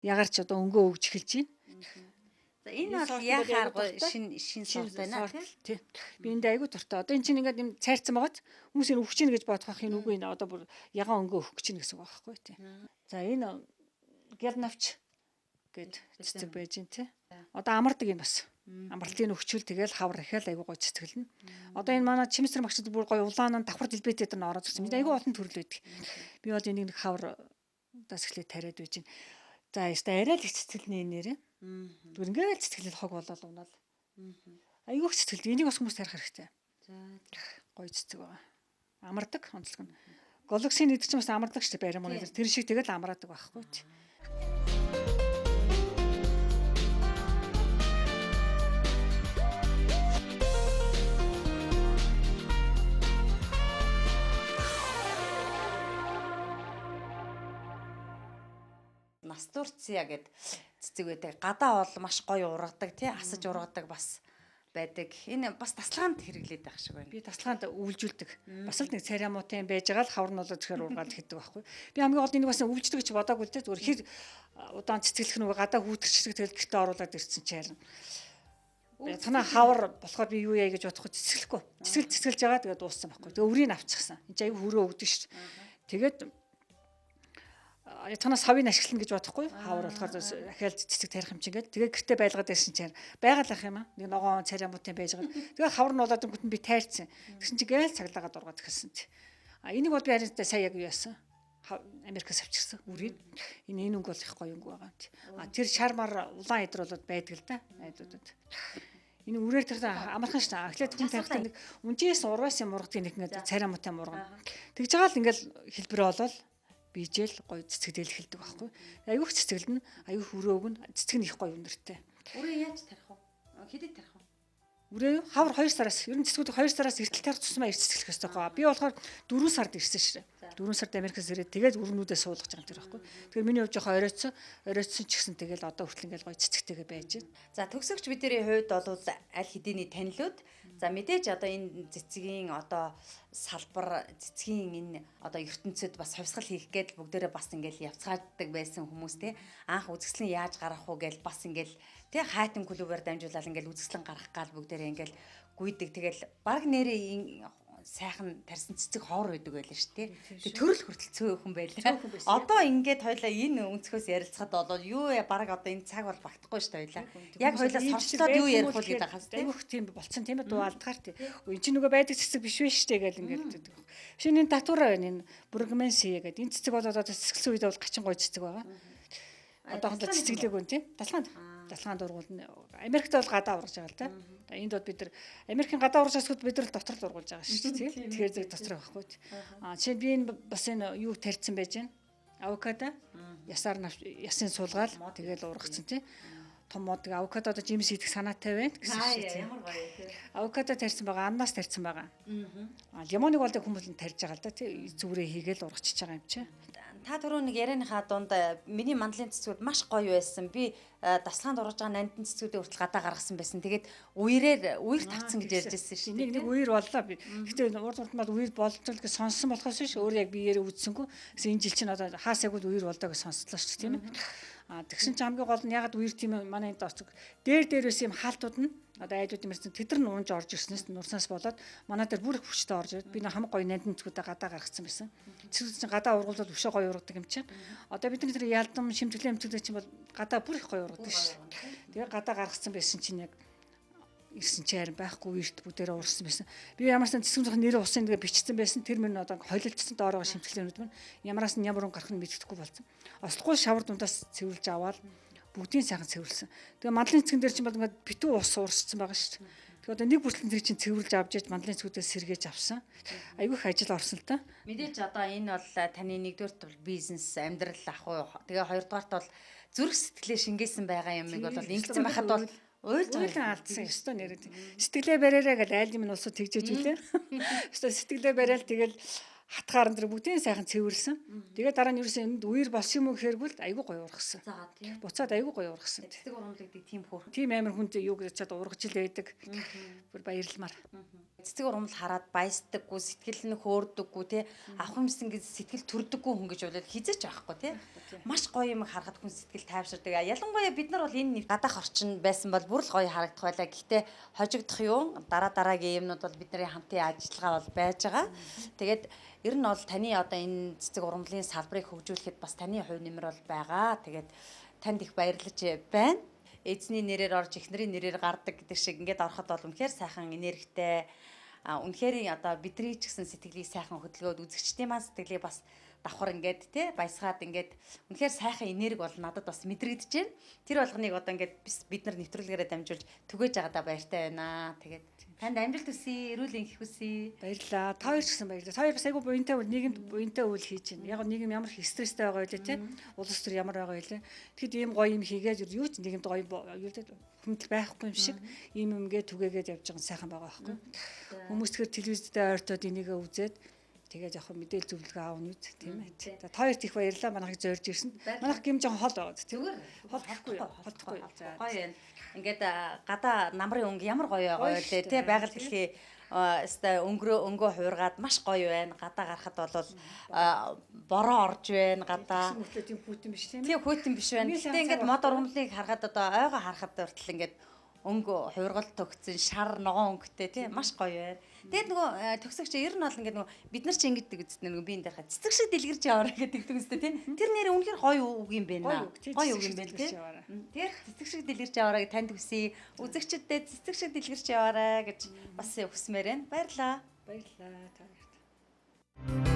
Ягаар ч одоо өнгөө өгж эхэлж байна. За энэ бол яхаар шин сорт байна тий. Би энд айгүй дуртай. Одоо эн чинь ингээд юм цайрцсан байгааз хүмүүс энэ өгч ийн гэж бодох ах энэ үгүй энэ одоо бүр ягаан өнгөө өгч ийн гэсэн үг байхгүй тий. За энэ гялнавч гэд цэцэг байж гин тий. Одоо амардаг энэ бас. Амралтын өгчүүл тэгэл хавар ихэл айгүй гой цэцгэлнэ. Одоо энэ манай чимсэр магчд бүр гой улаан давхар дэлбэтэй дээр ороод ирсэн. Айгүй олон төрөл байдаг. Би бол энийг нэг хавар дас эхлээ тариад байж гин. За яста арай л их цэцгэлнэ нэрээ. Зүгээр ингээл цэцгэлэл хог болоод унаал. Айгүй цэцгэлд энийг бас хүмүүс тарих хэрэгтэй. За Гой цэцэг байгаа. Амардаг онцлог нь. Гологсын идэх чинь бас амардаг шүү дээ барим мөн тэр шиг тэгэл амраадаг байхгүй тий. Настурция гэд цэцэг байдаг. Гадаа бол маш гоё ургадаг тий асаж ургадаг бас байдаг. Энэ бас тасалгаанд хэрэглээд байх шиг байна. Би тасалгаанд өвлжүүлдэг. Бас л нэг цариамуутай байж байгаа л хавар нь болоо тэгэхээр ургаад хэдэг байхгүй. Би хамгийн гол энийг бас өвлждэг гэж бодоагүй л дээ. Зүгээр хэр удаан цэцгэлэх нөгөө гадаа хүүтэрчдэг тэгэл гэртээ оруулаад ирсэн чи харин. Танаа хавар болохоор би юу яа гэж бодохгүй цэцгэлэхгүй. Цэцгэлж байгаа тэгээд дууссан байхгүй. Тэгээ өврийг авчихсан. Энд чи аягүй хөрөө өгдөг шүү дээ. Тэгээд танаас хавыг ашиглана гэж бодохгүй. Хавар болохоор дахиад цэцэг тарих юм чинь гээд тэгээ гэртээ байлгаад байсан чинь байгалах юм аа. Нэг ногоон цариамуутай байж байгаа. Тэгээ хавар нь болоод өнгөт нь би тайрцсан. Тэгсэн чи гээл цаглаагаад ургаад эхэлсэн чи. Энийг бол би харин сая яг юу яасан. Америкаас авчирсан үрийг. Энэ өнгө бол их гоё өнгө байгаа. Тэр шармар улаан идэр болоод байдаг л да. Айдуудад. Энэ үрээр тэр амархан шнаа. Эхлээд хүн тарихтаа нэг үнжээс урваас юм ургадгийг нэг ингээд цариамуутай ургана. Тэгж байгаа л ингээл хэлбэр болол бижэл гоё цэцэгдэл эхэлдэг байхгүй. Аюух цэцэглэн, аюух өрөөг нь цэцэг нь их гоё өнөртэй. Үрээ яаж тарих вэ? Хэдэд тарих вэ? Үрээ хавар 2 сараас ер нь цэцгүүд 2 сараас эртэл тарих тусмаа эрт цэцгэлэх хэрэгтэй байгаа. Би болохоор 4 сард ирсэн шээ. 4 сард Америкаас ирээд тэгээд өрнүүдээ суулгаж байгаа юм тэр байхгүй. Тэгэхээр миний хувьд жоохон оройтсон ч гэсэн тэгэл одоо хүртэл ингээл гоё цэцэгтэйгээ байж байна. За төгсөгч бидний хувьд бол аль хэдийн танилуд за мэдээж одоо энэ цэцгийн одоо салбар цэцгийн энэ одоо ертөнцид бас хувьсгал хийх гээд бүгдээрээ бас ингээл явцгаадаг байсан хүмүүс те анх үзэсгэлэн яаж гаргах уу гэж бас ингээл те хайтан клубээр дамжуулаад ингээл үзэсгэлэн гаргах гал бүгдээрээ ингээл гүйдэг тэгэл баг нэрээ сайхан тарсан цэцэг ховор байдаг байлаа шүү дээ. Тэгээ төрөл хүртэл цөөхөн байлаа. Одоо ингээд хоёлаа энэ өнцгөөс ярилцахад болоод юу баг одоо энэ цаг бол багтахгүй шүү дээ хоёлаа. Яг хоёлаа сурчлаад юу ярих вэ гэдэг хаас тийм. Айгүйх тийм болцсон тийм ээ дуу алдгаар тийм. Энд чинь нөгөө байдаг цэцэг биш вэ шүү дээ гэл ингээд гэдэг. Шинэ энэ татвар байна энэ Бургменси гэдэг. Энэ цэцэг болоод одоо цэцгэлсэн үед бол гачин гоё цэцэг байгаа. Одоо хондоо цэцгэлээгүй тийм. Далгаанд ургуулна. Америкт бол гадаа ургаж байгаа л да. Энд бол бид нар Америкийн гадаа ургаж байгаа бид нар дотор л ургуулж байгаа шүү дээ. Тэгэхээр зөв дотор байхгүй. Жишээ нь би энэ бас энэ юу тарьсан байж байна. Авокадо ясаар ясын суулгаал тэгэл ургацсан тийм. Том мод авокадо одоо жимс идэх санаатай байна гэсэн шиг тийм. Ямар гоё тийм. Авокадо тарьсан байгаа, ананас тарьсан байгаа. Лимоныг бол хүмүүс нь тарьж байгаа л да тийм. Зүгрээ хийгээл ургачихж байгаа юм чи. Та түрүү нэг ярианыхаа дунд миний мандлын цэцгүүд маш гоё байсан. Би дасгаланд ургаж байгаа нандин цэцгүүдээ хүртэл гадаа гаргасан байсан. Тэгээд үер тавцсан гэж ярьж байсан шүү дээ. Нэг үер боллоо би. Гэтэ урд мал үер болж л гэж сонссон болохоос биш өөр яг би ярэ үзсэнгүү. Гэсэн энэ жил чинь одоо хаас яг үер болдоо гэж сонсдлоо шүү тийм ээ. Тэгсэн чинь хамгийн гол нь ягаад үер тийм манай энэ доцог дээрээс юм хаалтууд нь одоо айдууд юмэрсэн тэдэр нь унж орж ирснээс нурснаас болоод манай дээр бүр их хүчтэй орж ирээд би нэг хамаг гоё нандин цэцгүүдээ гадаа гаргацсан байсан. Цэцгүүд чинь гадаа ургуулад өшөө гоё ургадаг юм чинь. Одоо бидний тэр ялдам шимтгэлээ мэтгэлээ чинь бол гадаа бүр их гоё ургадаг шүү. Тэгээ гадаа гаргацсан байсан чинь яг ирсэн чи харин байхгүй үерт бүгдээрээ уурсан байсан. Би ямарсан цэцгүүнийх нэрээ усын нэгэ бичсэн байсан. Тэр мөр нь одоо хойлолцсон доороо шимтгэлэнүүд мань ямараас нь ямар гарах нь мэддэхгүй болсон. Ослоггүй шавар дундаас цэвэрлж аваад бүгдийн сайхан цэвэрлсэн. Тэгээ мандлын цэцгэн дээр чинь бол ингээд битүү ус уурссан байгаа шүү дээ. Тэгээ одоо нэг бүртлэн тэр чинь цэвэрлж авч яж мандлын цэцгүүдээс сэргээж авсан. Айгүй их ажил орсон л та. Мэдээж одоо энэ бол таны нэгдүгээрт бол бизнес амьдрал ах уу. Тэгээ хоёрдугаарт бол зүрх сэтгэлээ шингээсэн байгаа юмыг бол ингэсэн байхад бол уйлан алдсан ёстой нэрэд. Сэтгэлээ бариараа гэж айл юм улсууд тэгжээж үлээ. Ёстой сэтгэлээ бариал тэгэл хатгаар энэ бүгдийн сайхан цэвэрлсэн. Тэгээ дараа нь ерөөсөө энд үер болсон юм уу гэхэргүүл айгүй гоё ургасан. За тийм. Буцаад айгүй гоё ургасан. Цэцэг ургамлагдаг тийм хөөрхөн. Тийм амар хүнд юу гэж чад ургаж л байдаг. Бүр баярлмаар. Цэцэг ургамал хараад баясдаггүй, сэтгэл нь хөөрдөггүй тий. Авах юмс ингэ сэтгэл төрдөггүй хүн гэж болоод хизээч байхгүй тий. Маш гоё юм харахад хүн сэтгэл тайвширдаг. Ялангуяа бид нар бол энэ гадаах орчин байсан бол бүр л гоё харагдах байлаа. Гэхдээ хожигдох юм дараагийн юмнууд бол бидний хамтын ажиллагаа бол байж байгаа. Тэгээд ер нь бол таны одоо энэ цэцэг ургамлын салбарыг хөгжүүлэхэд бас таны хувь нэмэр бол байгаа. Тэгээд танд их баярлаж байна. Эзний нэрээр орж эхнэрийн нэрээр гардаг гэдэг шиг ингээд ороход бол үнэхээр сайхан энергитэй үнэхээр одоо бидний ч гэсэн сэтгэлийг сайхан хөдөлгөөд үзэгчдийн маань сэтгэлийг бас давхар ингээд тий баясгаад ингээд үнэхээр сайхан энерги бол надад бас мэдрэгдэж байна. Тэр болгоныг одоо ингээд бид нар нэвтрүүлгээрээ дамжуулж түгээж байгаадаа баяртай байна. Тэгээд танд амжилт хүсье, эрүүл энх хүсье. Баярлалаа. Та хоёр ч гэсэн баярлалаа. Та хоёр бас айгүй буянтай үйл, нийгэмд буянтай үйл хийж байна. Яг нийгэм ямар их стресстэй байгаа вэ тий? Улс төр ямар байгаа вэ? Тэгэхэд ийм гоё юм хийгээд юу ч нийгэмд гоё юу гэдэг хүндэл байхгүй юм шиг ийм юмгээ түгээгээд явж байгаа сайхан байгаа байхгүй. Хүмүүс тэгэхээр телевизэд ойртоод энийгээ үзээд тэгээд яг мэдээлэл зөвлөгөө аавна үз тийм ээ. За та хоёрт их баярлалаа. Манайх зорж ирсэн. Манайх гим жоон хол байгаа тийм. Хол болохгүй. Гоё байна. Ингээд гадаа намрын өнгө ямар гоё байгаа вэ тий байгаль дэлхий өнгөө хуургаад маш гоё байна. Гадаа гарахад бол бороо орж байна гадаа. Тийм хүүтэн биш тийм. Тийм хүүтэн биш байна. Гэтэ ингээд мод ургамлыг харахад одоо ойгоо харахад хүртэл ингээд өнгө хуургал төгцсөн шар ногоон өнгөтэй тийм маш гоё байна. Тэгээд нөгөө төгсөгч ер нь бол ингээд нөгөө бид нар ч ингэдэг үстэ нөгөө биеийн дээр цэцэг шиг дэлгэрч яваарай гэдэг үстэ тийм. Тэр нэр үнэхээр гоё үг юм байна. Гоё үг юм байна тийм. Тэгээд цэцэг шиг дэлгэрч яваарай гэж танд хүсье. Үзэгчдэд цэцэг шиг дэлгэрч яваарай гэж бас хүсмээр байна. Баярлалаа. Баярлалаа та хоёрт.